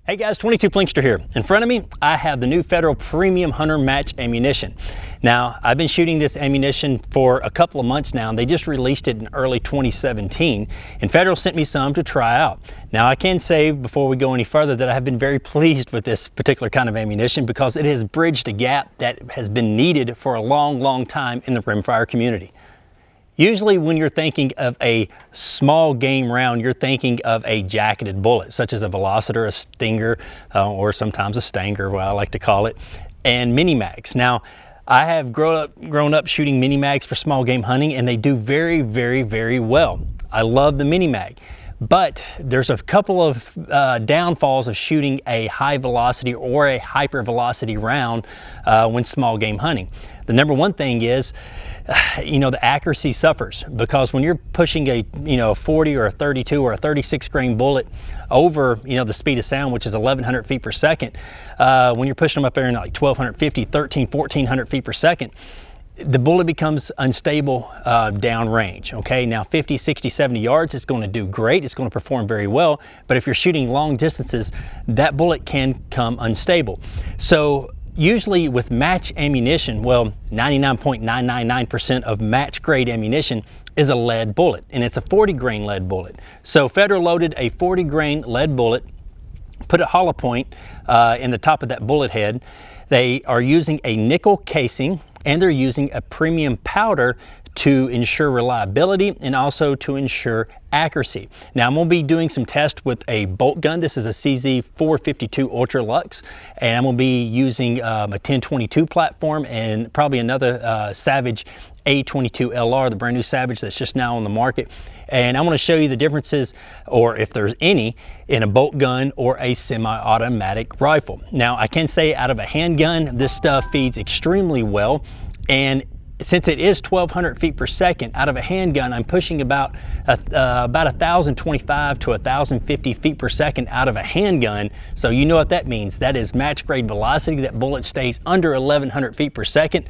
Hey guys, 22 Plinkster here. In front of me, I have the new Federal Premium Hunter Match ammunition. Now, I've been shooting this ammunition for a couple of months now, and they just released it in early 2017, and Federal sent me some to try out. Now, I can say before we go any further that I have been very pleased with this particular kind of ammunition because it has bridged a gap that has been needed for a long, long time in the rimfire community. Usually when you're thinking of a small game round, you're thinking of a jacketed bullet, such as a Velociter, a Stinger, or sometimes a Stanger, what I like to call it, and mini mags. Now, I have grown up shooting mini mags for small game hunting, and they do very, very, very well. I love the mini mag. But there's a couple of downfalls of shooting a high velocity or a hyper velocity round when small game hunting. The number one thing is, the accuracy suffers because when you're pushing a 40 or a 32 or a 36 grain bullet over the speed of sound, which is 1100 feet per second, when you're pushing them up there in like 1250, 1400 feet per second, the bullet becomes unstable downrange. Okay, now 50, 60, 70 yards, it's going to do great. It's going to perform very well. But if you're shooting long distances, that bullet can come unstable. So usually with match ammunition, well, 99.999% of match grade ammunition is a lead bullet, and it's a 40 grain lead bullet. So Federal loaded a 40 grain lead bullet, put a hollow point in the top of that bullet head. They are using a nickel casing, and they're using a premium powder to ensure reliability and also to ensure accuracy. Now, I'm going to be doing some tests with a bolt gun. This is a CZ452 Ultra Lux, and I'm going to be using a 1022 platform and probably another Savage A22 LR, the brand new Savage that's just now on the market. And I'm going to show you the differences, or if there's any, in a bolt gun or a semi-automatic rifle. Now, I can say out of a handgun, this stuff feeds extremely well, and since it is 1200 feet per second, out of a handgun, I'm pushing about 1025 to 1050 feet per second out of a handgun. So you know what that means. That is match grade velocity. That bullet stays under 1100 feet per second,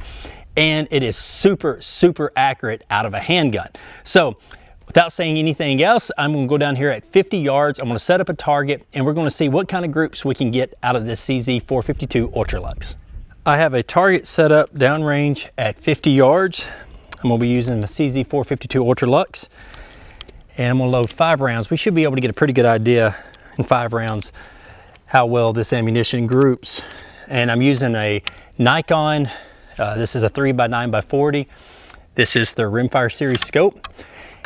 and it is super, super accurate out of a handgun. So without saying anything else, I'm going to go down here at 50 yards. I'm going to set up a target, and we're going to see what kind of groups we can get out of this CZ452 Ultra Lux. I have a target set up downrange at 50 yards. I'm going to be using the CZ452 Ultra Lux, and I'm going to load 5 rounds. We should be able to get a pretty good idea in 5 rounds how well this ammunition groups. And I'm using a Nikon. This is a 3x9x40. This is the Rimfire Series scope,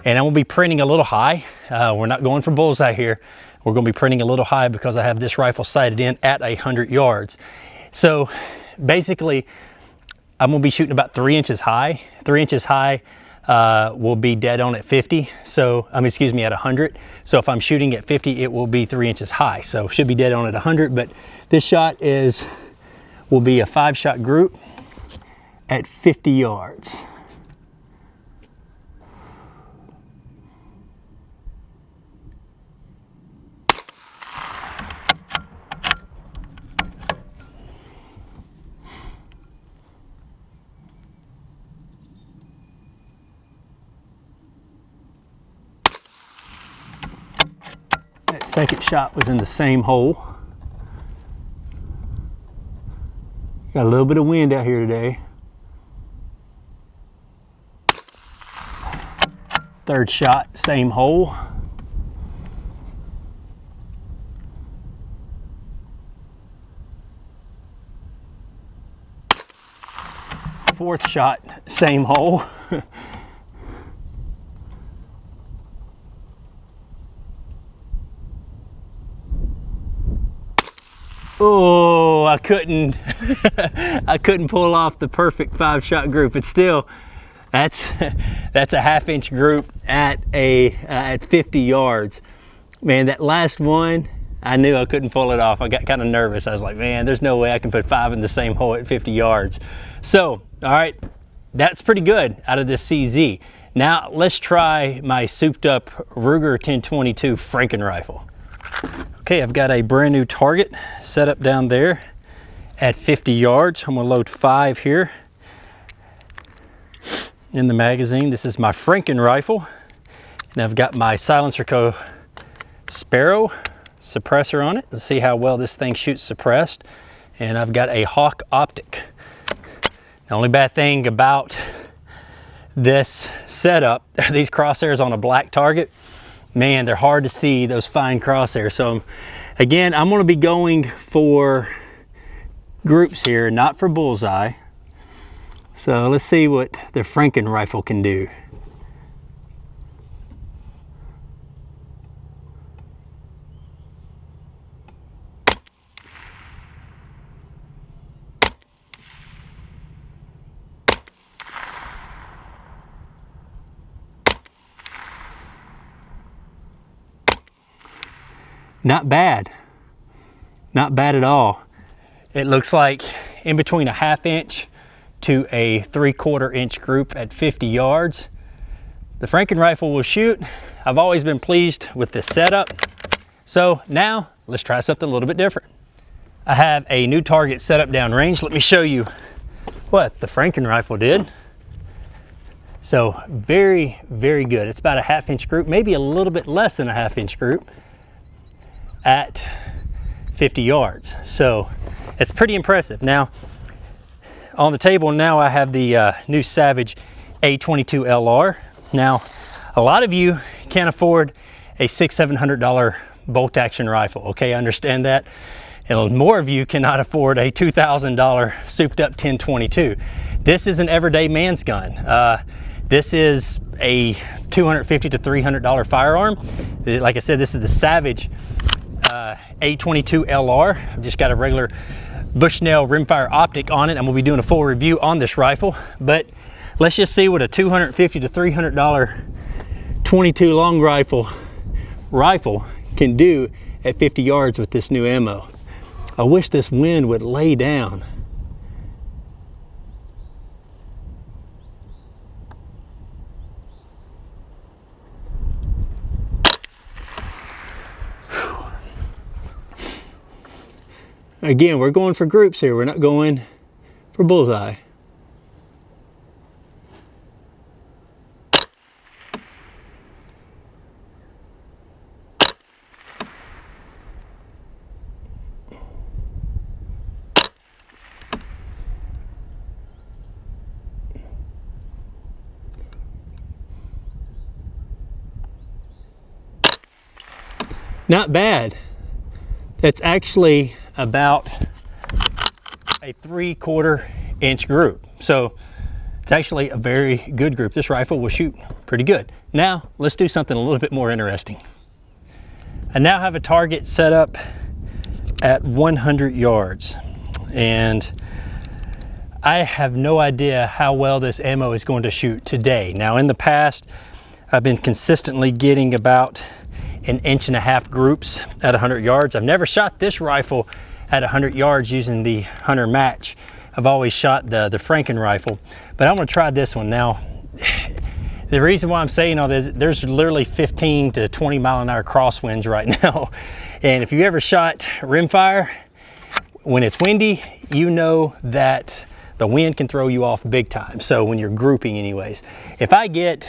and I'm going to be printing a little high. We're not going for bullseye here. We're going to be printing a little high because I have this rifle sighted in at 100 yards. So basically, I'm going to be shooting about 3 inches high. 3 inches high will be dead on at 50. So, at 100. So if I'm shooting at 50, it will be 3 inches high. So should be dead on at 100. But this shot will be a 5-shot group at 50 yards. That second shot was in the same hole. Got a little bit of wind out here today. Third shot, same hole. Fourth shot, same hole. Oh, I couldn't pull off the perfect 5-shot group. It's still, that's a 1/2-inch group at 50 yards. Man, that last one, I knew I couldn't pull it off. I got kind of nervous. I was like, man, there's no way I can put 5 in the same hole at 50 yards. So, all right, that's pretty good out of this CZ. Now let's try my souped up Ruger 1022 Franken rifle. Okay, I've got a brand new target set up down there at 50 yards. I'm gonna load 5 here in the magazine. This is my Franken rifle, and I've got my Silencer Co. Sparrow suppressor on it. Let's see how well this thing shoots suppressed. And I've got a Hawk optic. The only bad thing about this setup are these crosshairs on a black target. Man, they're hard to see, those fine crosshairs. So again, I'm going to be going for groups here, not for bullseye. So let's see what the Franken rifle can do. Not bad. Not bad at all. It looks like in between a 1/2 inch to a 3/4 inch group at 50 yards. The Franken rifle will shoot. I've always been pleased with this setup. So now let's try something a little bit different. I have a new target set up downrange. Let me show you what the Franken rifle did. So very, very good. It's about a 1/2 inch group, maybe a little bit less than a 1/2 inch group at 50 yards. So it's pretty impressive. Now on the table now I have the new Savage A22 LR. Now a lot of you can't afford a $600–700 bolt action rifle. Okay, I understand that. And more of you cannot afford a $2,000 souped up 1022. This is an everyday man's gun. This is a $250 to $300 firearm. Like I said, this is the Savage A22 LR. I've just got a regular Bushnell rimfire optic on it. I'm gonna be doing a full review on this rifle, but let's just see what a $250 to $300 22 long rifle can do at 50 yards with this new ammo. I wish this wind would lay down. Again, we're going for groups here. We're not going for bullseye. Not bad. That's actually about a 3/4 inch group. So it's actually a very good group. This rifle will shoot pretty good. Now let's do something a little bit more interesting. I now have a target set up at 100 yards and I have no idea how well this ammo is going to shoot today. Now in the past, I've been consistently getting about 1.5 inch groups at 100 yards. I've never shot this rifle at 100 yards using the Hunter Match. I've always shot the Franken rifle, but I'm gonna try this one. Now, the reason why I'm saying all this, there's literally 15 to 20 mile an hour crosswinds right now. And if you ever shot rimfire, when it's windy, you know that the wind can throw you off big time. So when you're grouping anyways, if I get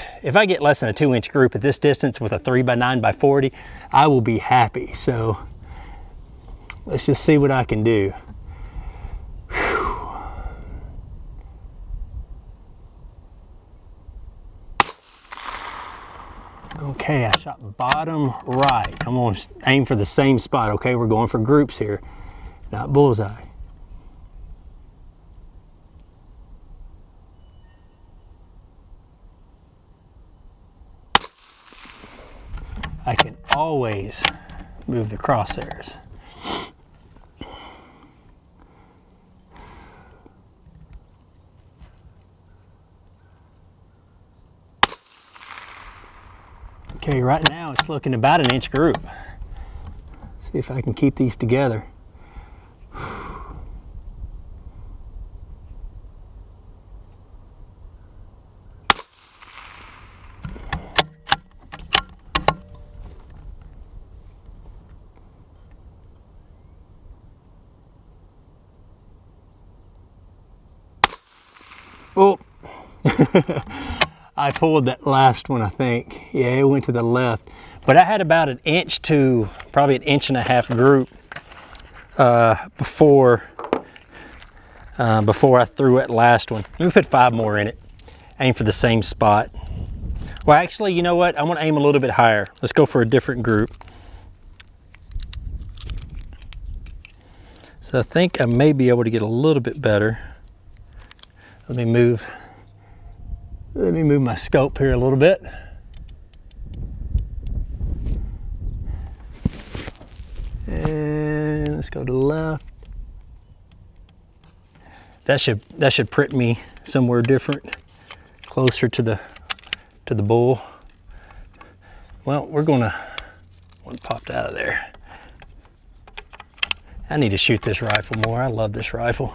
less than a 2 inch group at this distance with a 3x9x40, I will be happy. So let's just see what I can do. Whew. Okay, I shot bottom right. I'm gonna aim for the same spot. Okay, we're going for groups here, not bullseye. I can always move the crosshairs. Okay, right now it's looking about 1 inch group. See if I can keep these together. Oh, I pulled that last one, I think. Yeah, it went to the left. But I had about 1 inch to probably an 1.5 inch group before I threw that last one. Let me put 5 more in it. Aim for the same spot. Well, actually, you know what? I want to aim a little bit higher. Let's go for a different group. So I think I may be able to get a little bit better. Let me move my scope here a little bit. And let's go to the left. That should print me somewhere different, closer to the bull. Well, we're gonna, one popped out of there. I need to shoot this rifle more. I love this rifle.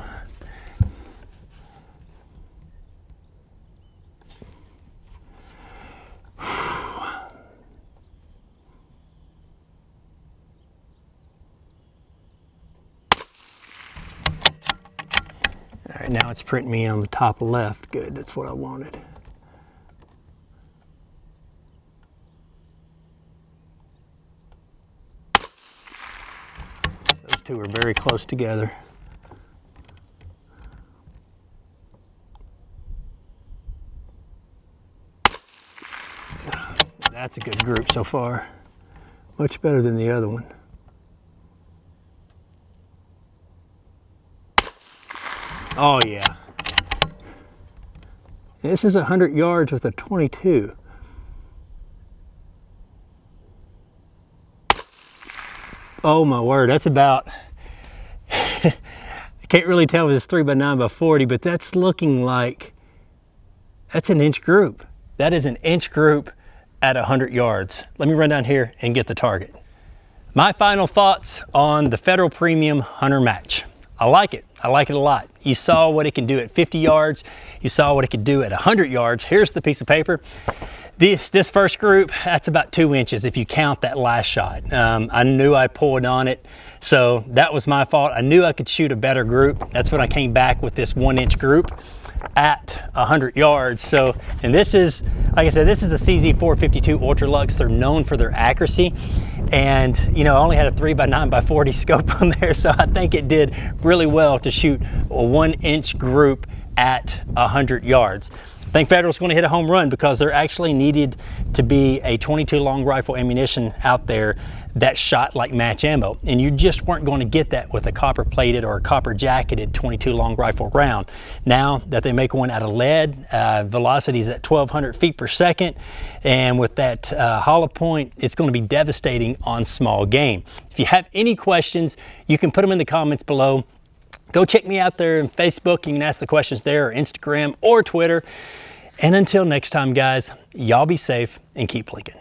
All right, now it's printing me on the top left. Good, that's what I wanted. Those two are very close together. That's a good group so far. Much better than the other one. Oh yeah. This is 100 yards with a 22. Oh my word, that's about, I can't really tell if it's 3x9x40, but that's looking like, that's an inch group. That is an inch group at 100 yards. Let me run down here and get the target. My final thoughts on the Federal Premium Hunter Match. I like it a lot. You saw what it can do at 50 yards. You saw what it could do at 100 yards. Here's the piece of paper. This first group, that's about 2 inches if you count that last shot. I knew I pulled on it, so that was my fault. I knew I could shoot a better group. That's when I came back with this 1 inch group at 100 yards. So, and this is, like I said, this is a CZ452 Ultralux. They're known for their accuracy. And, you know, I only had a 3x9x40 scope on there, so I think it did really well to shoot a 1 inch group at 100 yards. I think Federal's going to hit a home run because there actually needed to be a 22 long rifle ammunition out there that shot like match ammo, and you just weren't going to get that with a copper plated or a copper jacketed 22 long rifle round. Now that they make one out of lead, velocities at 1200 feet per second, and with that hollow point, it's going to be devastating on small game. If you have any questions, you can put them in the comments below. Go check me out there on Facebook. You can ask the questions there, or Instagram or Twitter. And until next time, guys, y'all be safe and keep blinking.